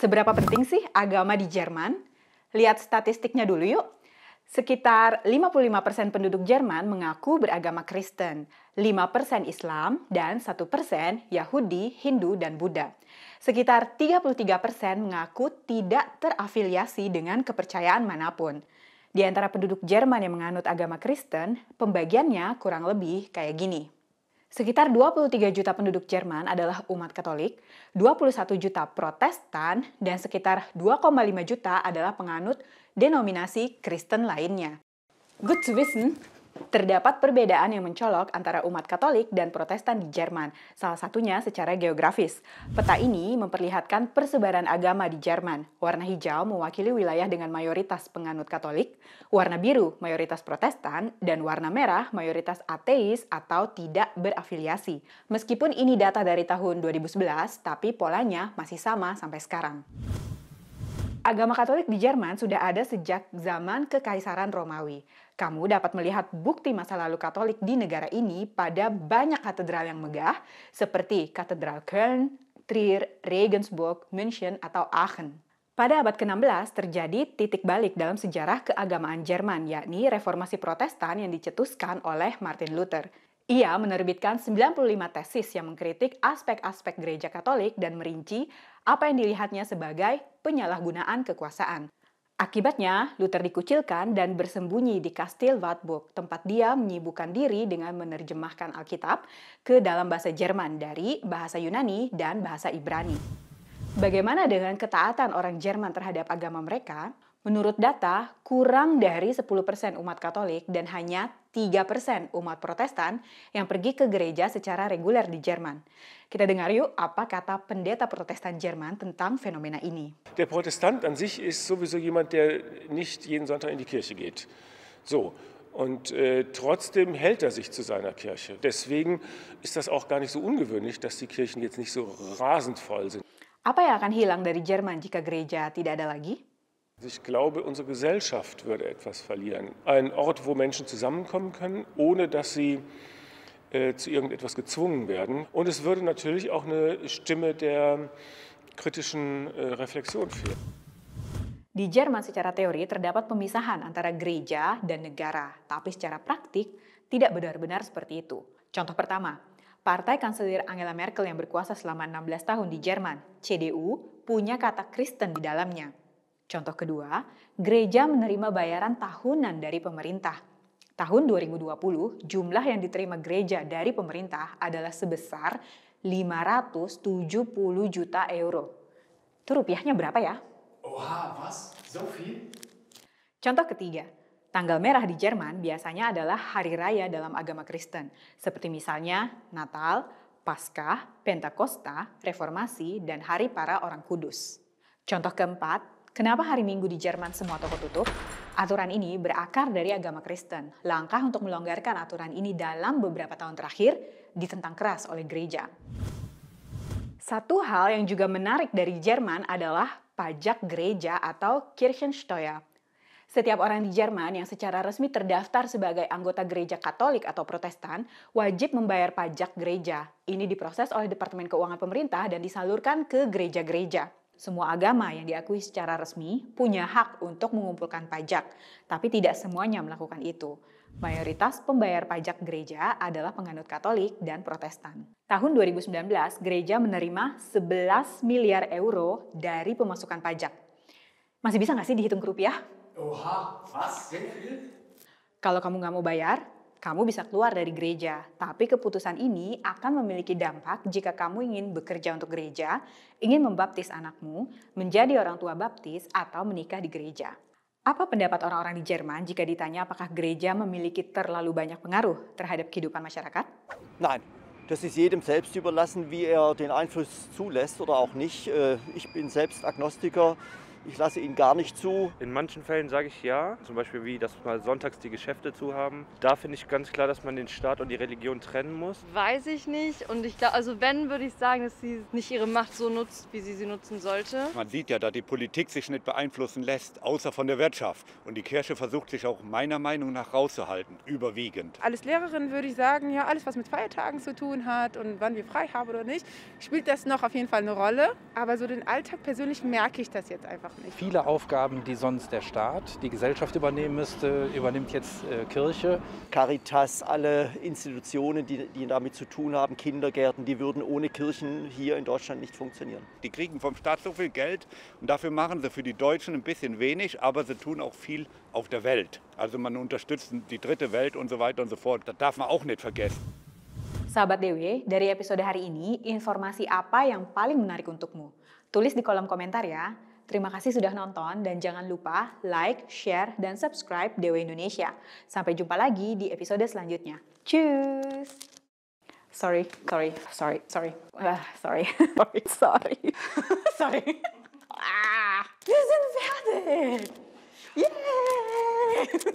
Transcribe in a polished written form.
Seberapa penting sih agama di Jerman? Lihat statistiknya dulu yuk. Sekitar 55% penduduk Jerman mengaku beragama Kristen, 5% Islam, dan 1% Yahudi, Hindu, dan Buddha. Sekitar 33% mengaku tidak terafiliasi dengan kepercayaan manapun. Di antara penduduk Jerman yang menganut agama Kristen, pembagiannya kurang lebih kayak gini. Sekitar 23 juta penduduk Jerman adalah umat Katolik, 21 juta Protestan, dan sekitar 2,5 juta adalah penganut denominasi Kristen lainnya. Good to wissen, terdapat perbedaan yang mencolok antara umat Katolik dan Protestan di Jerman, salah satunya secara geografis. Peta ini memperlihatkan persebaran agama di Jerman. Warna hijau mewakili wilayah dengan mayoritas penganut Katolik, warna biru mayoritas Protestan, dan warna merah mayoritas ateis atau tidak berafiliasi. Meskipun ini data dari tahun 2011, tapi polanya masih sama sampai sekarang. Agama Katolik di Jerman sudah ada sejak zaman Kekaisaran Romawi. Kamu dapat melihat bukti masa lalu Katolik di negara ini pada banyak katedral yang megah, seperti Katedral Köln, Trier, Regensburg, München, atau Aachen. Pada abad ke-16 terjadi titik balik dalam sejarah keagamaan Jerman, yakni reformasi Protestan yang dicetuskan oleh Martin Luther. Ia menerbitkan 95 tesis yang mengkritik aspek-aspek gereja Katolik dan merinci apa yang dilihatnya sebagai penyalahgunaan kekuasaan. Akibatnya, Luther dikucilkan dan bersembunyi di Kastil Wartburg, tempat dia menyibukkan diri dengan menerjemahkan Alkitab ke dalam bahasa Jerman dari bahasa Yunani dan bahasa Ibrani. Bagaimana dengan ketaatan orang Jerman terhadap agama mereka? Menurut data, kurang dari 10% umat Katolik dan hanya 3% umat Protestan yang pergi ke gereja secara reguler di Jerman. Kita dengar yuk apa kata pendeta Protestan Jerman tentang fenomena ini. Der Protestant an sich ist sowieso jemand, der nicht jeden Sonntag in die Kirche geht. So. Und trotzdem hält er sich zu seiner Kirche. Deswegen ist das auch gar nicht so ungewöhnlich, dass die Kirchen jetzt nicht so rasend voll sind. Apa yang akan hilang dari Jerman jika gereja tidak ada lagi? Ich glaube, unsere Gesellschaft würde etwas verlieren. Ein Ort, wo Menschen zusammenkommen können, ohne dass sie zu irgendetwas gezwungen werden. Und es würde natürlich auch eine Stimme der kritischen Reflexion führen. Di Jerman secara teori terdapat pemisahan antara gereja dan negara, tapi secara praktik tidak benar-benar seperti itu. Contoh pertama, Partai Kanselir Angela Merkel yang berkuasa selama 16 tahun di Jerman, CDU, punya kata Kristen di dalamnya. Contoh kedua, gereja menerima bayaran tahunan dari pemerintah. Tahun 2020, jumlah yang diterima gereja dari pemerintah adalah sebesar 570 juta euro. Itu rupiahnya berapa ya? Oha, was? So viel? Contoh ketiga, tanggal merah di Jerman biasanya adalah hari raya dalam agama Kristen, seperti misalnya Natal, Paskah, Pentakosta, Reformasi, dan Hari Para Orang Kudus. Contoh keempat, kenapa hari Minggu di Jerman semua toko tutup? Aturan ini berakar dari agama Kristen. Langkah untuk melonggarkan aturan ini dalam beberapa tahun terakhir ditentang keras oleh gereja. Satu hal yang juga menarik dari Jerman adalah pajak gereja atau Kirchensteuer. Setiap orang di Jerman yang secara resmi terdaftar sebagai anggota gereja Katolik atau Protestan wajib membayar pajak gereja. Ini diproses oleh Departemen Keuangan Pemerintah dan disalurkan ke gereja-gereja. Semua agama yang diakui secara resmi punya hak untuk mengumpulkan pajak, tapi tidak semuanya melakukan itu. Mayoritas pembayar pajak gereja adalah penganut Katolik dan Protestan. Tahun 2019, gereja menerima 11 miliar euro dari pemasukan pajak. Masih bisa nggak sih dihitung ke rupiah? Oha, was? Sehr viel? Kalau kamu nggak mau bayar, kamu bisa keluar dari gereja. Tapi keputusan ini akan memiliki dampak jika kamu ingin bekerja untuk gereja, ingin membaptis anakmu, menjadi orang tua baptis, atau menikah di gereja. Apa pendapat orang-orang di Jerman jika ditanya apakah gereja memiliki terlalu banyak pengaruh terhadap kehidupan masyarakat? Nein, das ist jedem selbst überlassen, wie er den Einfluss zulässt oder auch nicht. Ich bin selbst Agnostiker. Ich lasse ihn gar nicht zu. In manchen Fällen sage ich ja, zum Beispiel wie, dass mal sonntags die Geschäfte zu haben. Da finde ich ganz klar, dass man den Staat und die Religion trennen muss. Weiß ich nicht. Und ich glaube, also wenn, würde ich sagen, dass sie nicht ihre Macht so nutzt, wie sie nutzen sollte. Man sieht ja, dass die Politik sich nicht beeinflussen lässt, außer von der Wirtschaft. Und die Kirche versucht sich auch meiner Meinung nach rauszuhalten, überwiegend. Als Lehrerin würde ich sagen, ja, alles, was mit Feiertagen zu tun hat und wann wir frei haben oder nicht, spielt das noch auf jeden Fall eine Rolle. Aber so den Alltag persönlich merke ich das jetzt einfach nicht. Viele Aufgaben, die sonst der Staat, die Gesellschaft übernehmen müsste, übernimmt jetzt Kirche. Caritas, alle Institutionen, die damit zu tun haben, Kindergärten, die würden ohne Kirchen hier in Deutschland nicht funktionieren. Die kriegen vom Staat so viel Geld und dafür machen sie für die Deutschen ein bisschen wenig, aber sie tun auch viel auf der Welt. Also man unterstützt die dritte Welt und so weiter und so fort. Das darf man auch nicht vergessen. Sahabat DW, dari episode hari ini, informasi apa yang paling menarik untukmu? Tulis di kolom komentar ya. Terima kasih sudah nonton dan jangan lupa like, share, dan subscribe DW Indonesia. Sampai jumpa lagi di episode selanjutnya. Tschüss! Sorry. Wir sind fertig! Yay!